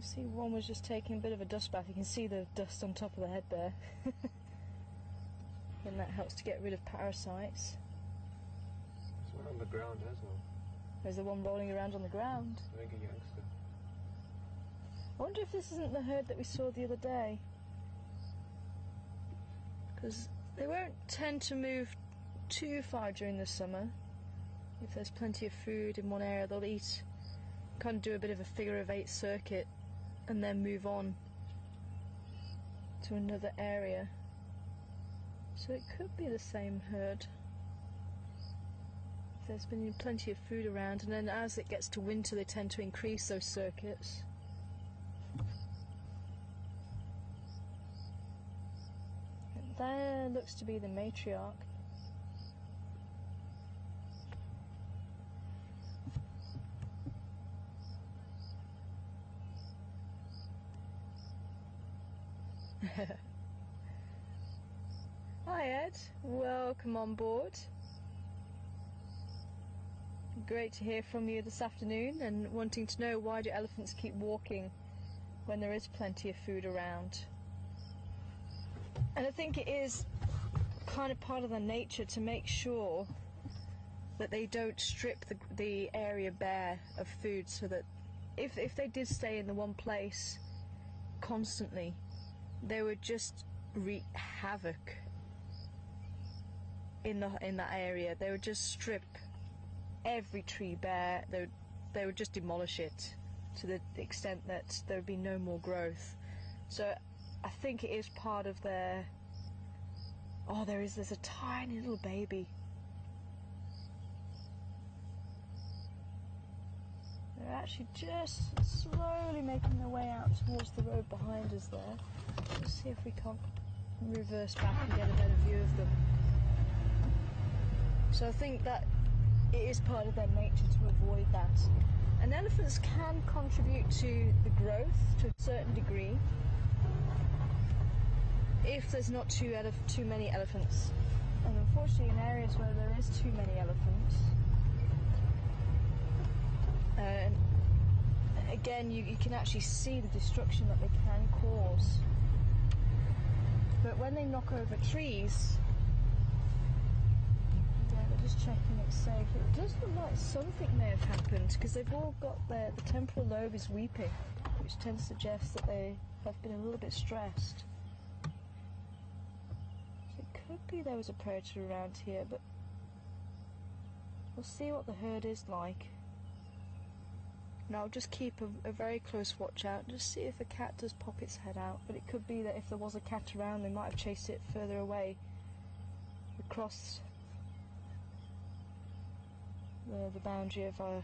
You see, one was just taking a bit of a dust bath. You can see the dust on top of the head there. And that helps to get rid of parasites. There's one on the ground as well. There's the one rolling around on the ground. Like a youngster. I wonder if this isn't the herd that we saw the other day. Because they won't tend to move too far during the summer. If there's plenty of food in one area, they'll eat, kind of do a bit of a figure-of-8 circuit and then move on to another area. So it could be the same herd. If there's been plenty of food around, and then as it gets to winter they tend to increase those circuits. And there looks to be the matriarch. Hi Ed, welcome on board. Great to hear from you this afternoon, and wanting to know, why do elephants keep walking when there is plenty of food around? And I think it is kind of part of their nature to make sure that they don't strip the area bare of food, so that if they did stay in the one place constantly, they would just wreak havoc in that area. They would just strip every tree bare. They would just demolish it to the extent that there would be no more growth. So I think it is part of their... Oh, there's a tiny little baby. They're actually just slowly making their way out towards the road behind us there. Let's see if we can't reverse back and get a better view of them. So I think that it is part of their nature to avoid that. And elephants can contribute to the growth to a certain degree if there's not too many elephants. And unfortunately, in areas where there is too many elephants, again, you can actually see the destruction that they can cause. But when they knock over trees, yeah, they're just checking it's safe. It does look like something may have happened, because they've all got the temporal lobe is weeping, which tends to suggest that they have been a little bit stressed. So it could be there was a predator around here, but we'll see what the herd is like. And I'll just keep a very close watch out, just see if a cat does pop its head out. But it could be that if there was a cat around, they might have chased it further away across the boundary of our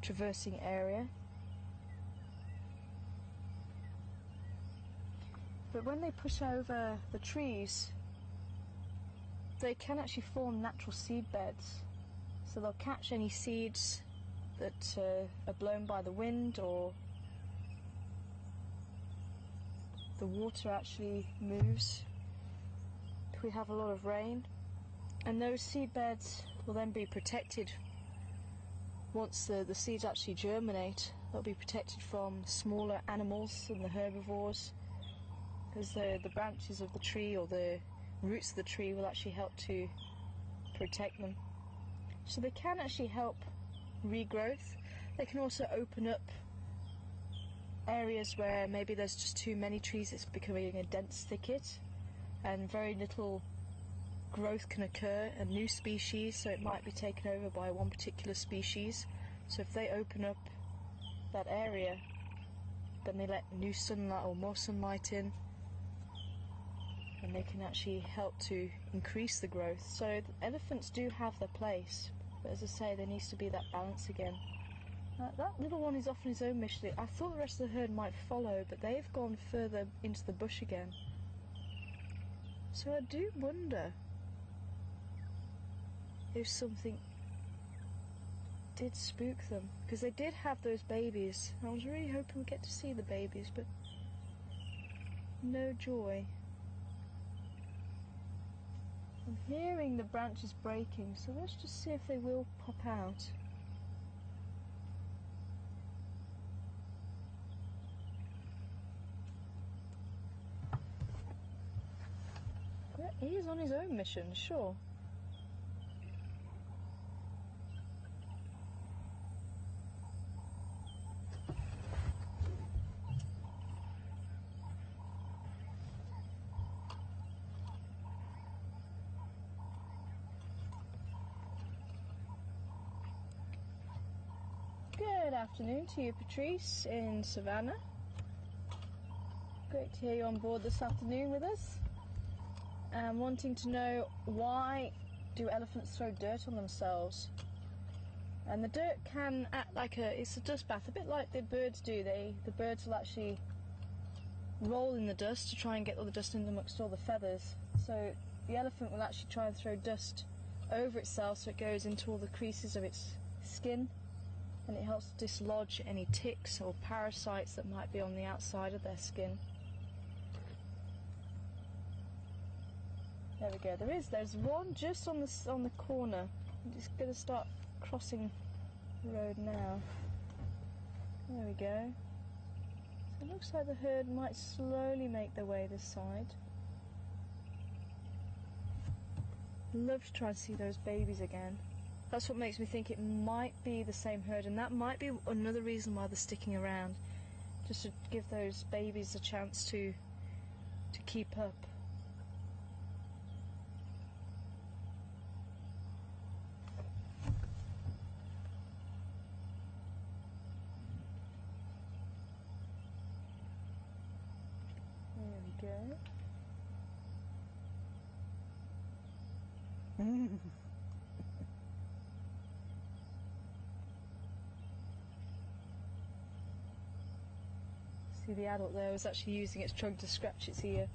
traversing area. But when they push over the trees, they can actually form natural seed beds. So they'll catch any seeds that are blown by the wind, or the water actually moves if we have a lot of rain, and those seed beds will then be protected. Once the seeds actually germinate, they'll be protected from smaller animals and the herbivores, because the branches of the tree or the roots of the tree will actually help to protect them. So they can actually help regrowth. They can also open up areas where maybe there's just too many trees, it's becoming a dense thicket and very little growth can occur, and new species, so it might be taken over by one particular species. So if they open up that area, then they let new sunlight or more sunlight in, and they can actually help to increase the growth. So elephants do have their place, but as I say, there needs to be that balance again. That little one is off on his own mission. I thought the rest of the herd might follow, but they've gone further into the bush again. So I do wonder if something did spook them, because they did have those babies. I was really hoping we'd get to see the babies, but no joy. I'm hearing the branches breaking, so let's just see if they will pop out. He is on his own mission, sure. Good afternoon to you, Patrice, in Savannah. Great to hear you on board this afternoon with us. And wanting to know, why do elephants throw dirt on themselves? And the dirt can act like it's a dust bath, a bit like the birds do. The birds will actually roll in the dust to try and get all the dust in amongst all the feathers. So the elephant will actually try and throw dust over itself so it goes into all the creases of its skin, and it helps dislodge any ticks or parasites that might be on the outside of their skin. There we go. There's one just on the corner. I'm just going to start crossing the road now. There we go. So it looks like the herd might slowly make their way this side. Love to try and see those babies again. That's what makes me think it might be the same herd, and that might be another reason why they're sticking around, just to give those babies a chance to keep up. There we go. See, the adult there was actually using its trunk to scratch its ear.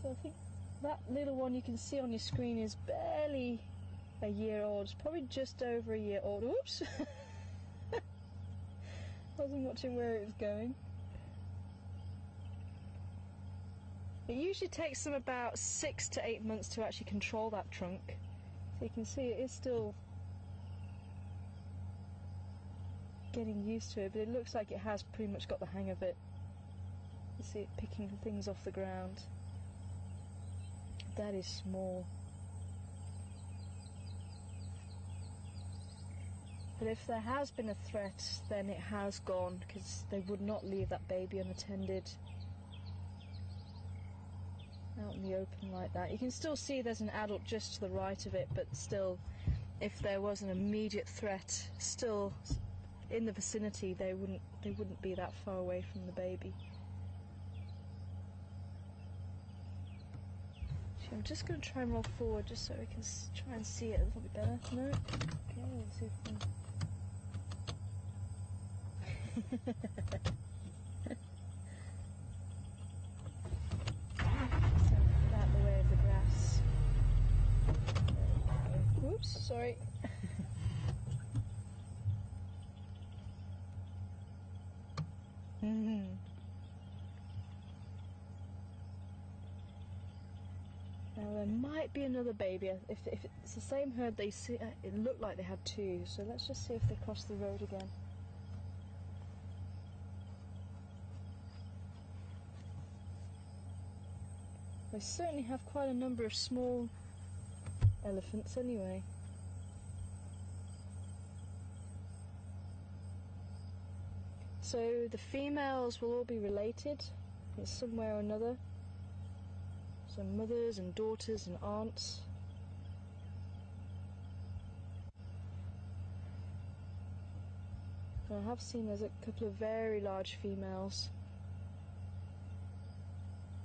So I think that little one you can see on your screen is barely a year old. It's probably just over a year old. Oops! Wasn't watching where it was going. It usually takes them about 6 to 8 months to actually control that trunk. So you can see it is still getting used to it, but it looks like it has pretty much got the hang of it. You see it picking things off the ground. That is small. But if there has been a threat, then it has gone, because they would not leave that baby unattended out in the open like that. You can still see there's an adult just to the right of it, but still, if there was an immediate threat still in the vicinity, they wouldn't be that far away from the baby. So I'm just going to try and roll forward just so we can try and see it a little bit better. No? Okay, let's see if we can... Get out the way of the grass. Oops, sorry. Now there might be another baby. If it's the same herd, they see it looked like they had two. So let's just see if they cross the road again. They certainly have quite a number of small elephants anyway. So the females will all be related in some way or another. So mothers and daughters and aunts. And I have seen there's a couple of very large females.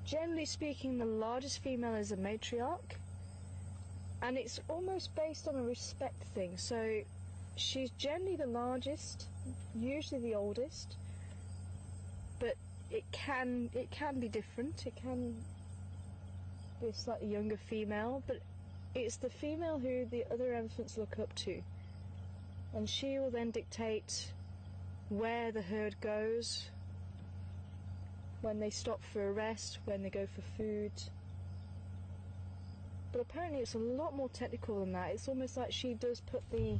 Generally speaking, the largest female is a matriarch, and it's almost based on a respect thing. So she's generally the largest, usually the oldest, but it can be different. It can be a slightly younger female, but it's the female who the other elephants look up to, and she will then dictate where the herd goes, when they stop for a rest, when they go for food. But apparently it's a lot more technical than that. It's almost like she does put the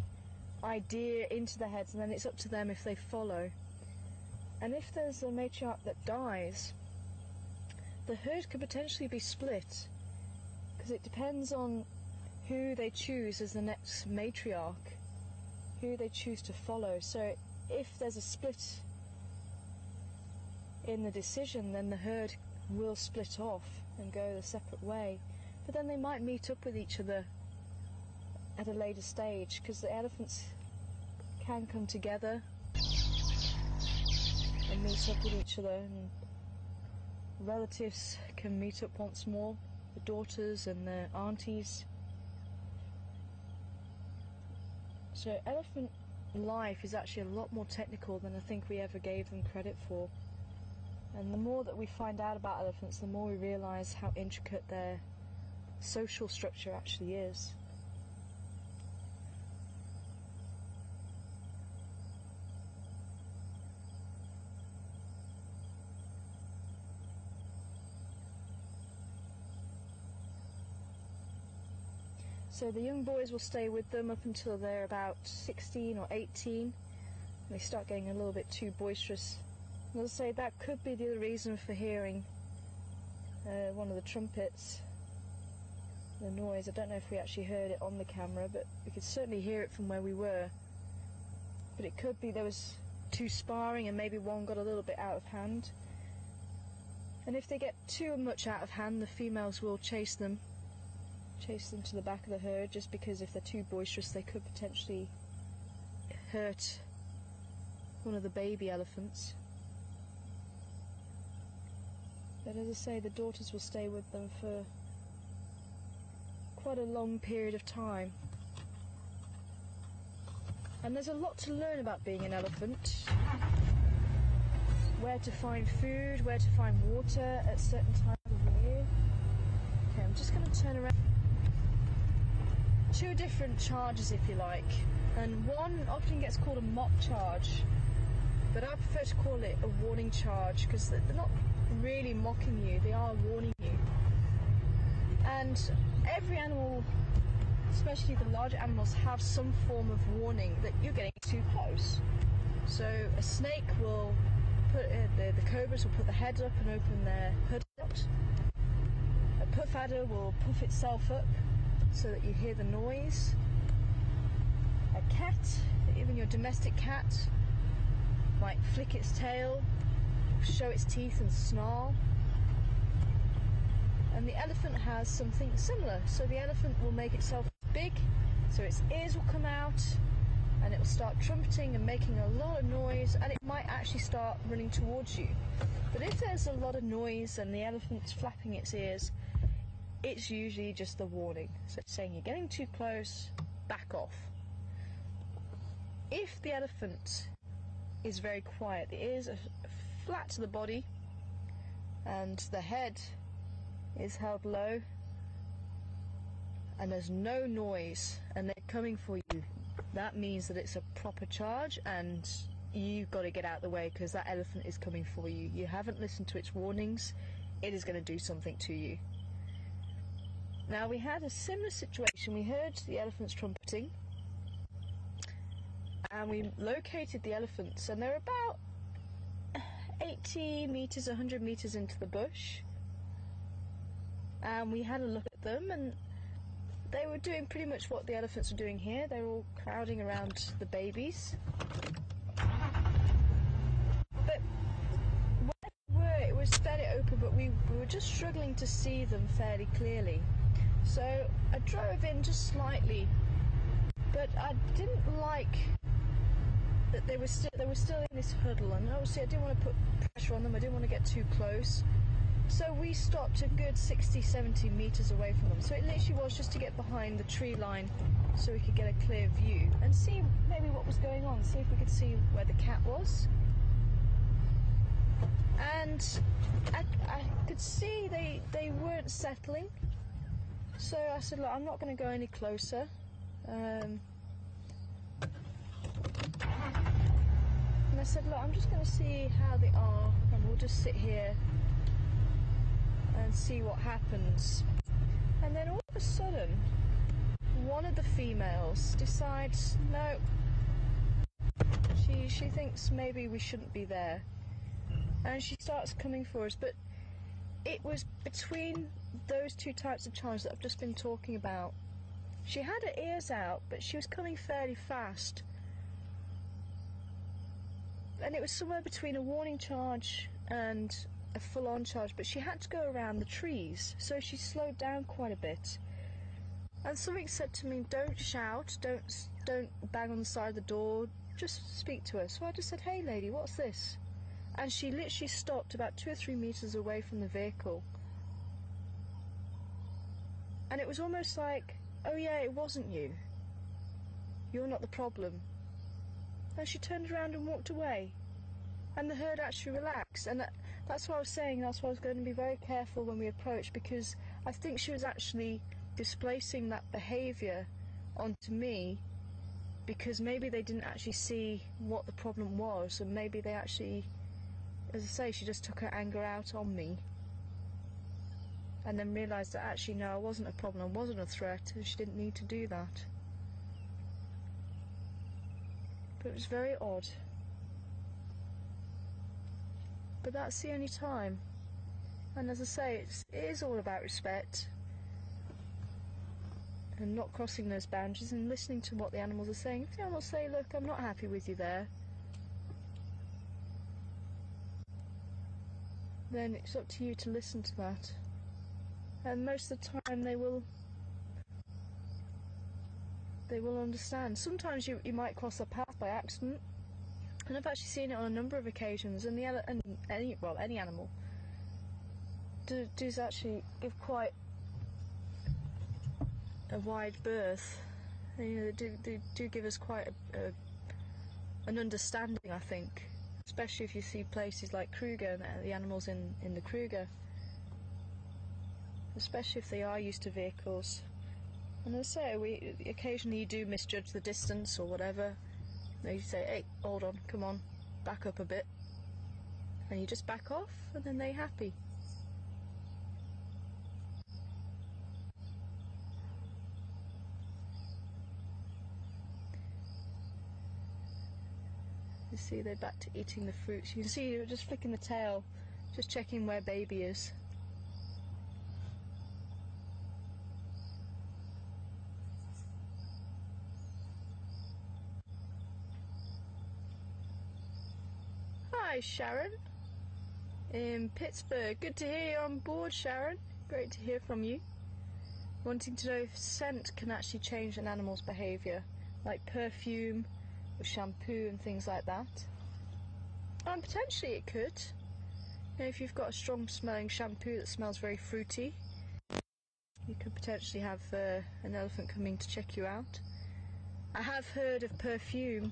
idea into their heads, and then it's up to them if they follow. And if there's a matriarch that dies, the herd could potentially be split, because it depends on who they choose as the next matriarch, who they choose to follow. So if there's a split in the decision, then the herd will split off and go a separate way. But then they might meet up with each other at a later stage, because the elephants can come together and meet up with each other, and relatives can meet up once more, the daughters and the aunties. So elephant life is actually a lot more technical than I think we ever gave them credit for. And the more that we find out about elephants, the more we realise how intricate their social structure actually is. So the young boys will stay with them up until they're about 16 or 18. They start getting a little bit too boisterous. And as I say, that could be the other reason for hearing one of the trumpets, the noise. I don't know if we actually heard it on the camera, but we could certainly hear it from where we were. But it could be there was two sparring and maybe one got a little bit out of hand. And if they get too much out of hand, the females will chase them to the back of the herd, just because if they're too boisterous they could potentially hurt one of the baby elephants. But as I say, the daughters will stay with them for quite a long period of time. And there's a lot to learn about being an elephant. Where to find food, where to find water at certain times of the year. Okay, I'm just going to turn around. Two different charges, if you like, and one often gets called a mock charge, but I prefer to call it a warning charge, because they're not really mocking you, they are warning you. And every animal, especially the larger animals, have some form of warning that you're getting too close. So a snake will put the cobras will put the head up and open their hood out. A puff adder will puff itself up so that you hear the noise. A cat, even your domestic cat, might flick its tail, show its teeth and snarl. And the elephant has something similar. So the elephant will make itself big, so its ears will come out, and it will start trumpeting and making a lot of noise, and it might actually start running towards you. But if there's a lot of noise and the elephant's flapping its ears, it's usually just the warning. So it's saying you're getting too close, back off. If the elephant is very quiet, the ears are flat to the body and the head is held low and there's no noise and they're coming for you, that means that it's a proper charge and you've got to get out of the way, because that elephant is coming for you. You haven't listened to its warnings, it is going to do something to you. Now, we had a similar situation. We heard the elephants trumpeting and we located the elephants, and they're about 80 metres, 100 metres into the bush, and we had a look at them, and they were doing pretty much what the elephants were doing here. They were all crowding around the babies. But where we were, it was fairly open, but we were just struggling to see them fairly clearly. So I drove in just slightly, but I didn't like that they were still in this huddle, and obviously I didn't want to put pressure on them, I didn't want to get too close. So we stopped a good 60-70 metres away from them. So it literally was just to get behind the tree line so we could get a clear view and see maybe what was going on, see if we could see where the cat was. And I could see they weren't settling. So I said, look, I'm not going to go any closer. And I said, look, I'm just going to see how they are, and we'll just sit here and see what happens. And then all of a sudden, one of the females decides, no, she thinks maybe we shouldn't be there. and she starts coming for us. But it was between those two types of challenge that I've just been talking about. She had her ears out, but she was coming fairly fast. And it was somewhere between a warning charge and a full-on charge, but she had to go around the trees, so she slowed down quite a bit. And something said to me, don't shout, don't bang on the side of the door, just speak to her. So I just said, hey lady, what's this? And she literally stopped about 2 or 3 meters away from the vehicle. And it was almost like, oh yeah, it wasn't you. You're not the problem. And she turned around and walked away. And the herd actually relaxed. And that's what I was saying, that's why I was going to be very careful when we approached, because I think she was actually displacing that behaviour onto me, because maybe they didn't actually see what the problem was, and maybe they actually, as I say, she just took her anger out on me and then realised that actually no, I wasn't a problem, I wasn't a threat, and she didn't need to do that. But it was very odd. But that's the only time. And as I say, it is all about respect and not crossing those boundaries and listening to what the animals are saying. If the animals say, look, I'm not happy with you there, then it's up to you to listen to that. And most of the time they will understand. Sometimes you might cross a path by accident, and I've actually seen it on a number of occasions, and any animal does actually give quite a wide berth. You know, they do give us quite an understanding, I think, especially if you see places like Kruger and the animals in the Kruger, especially if they are used to vehicles. And as I say, occasionally you do misjudge the distance or whatever. You say, hey, hold on, come on, back up a bit, and you just back off, and then they're happy. You see, they're back to eating the fruits. You can see you're just flicking the tail, just checking where baby is. Hi Sharon, in Pittsburgh. Good to hear you're on board, Sharon. Great to hear from you. Wanting to know if scent can actually change an animal's behaviour, like perfume or shampoo and things like that. Potentially it could. You know, if you've got a strong smelling shampoo that smells very fruity, you could potentially have an elephant coming to check you out. I have heard of perfume,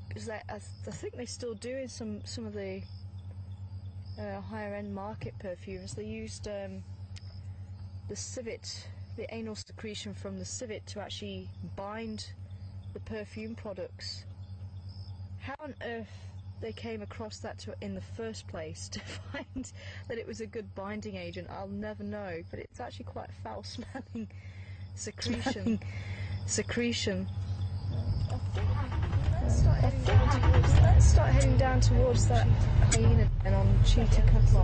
because I think they still do in some of the higher end market perfumes. They used the civet, the anal secretion from the civet, to actually bind the perfume products. How on earth they came across that in the first place, to find that it was a good binding agent, I'll never know, but it's actually quite a foul smelling secretion. Let's start heading down towards that hyena and on Cheetah Cutlaw.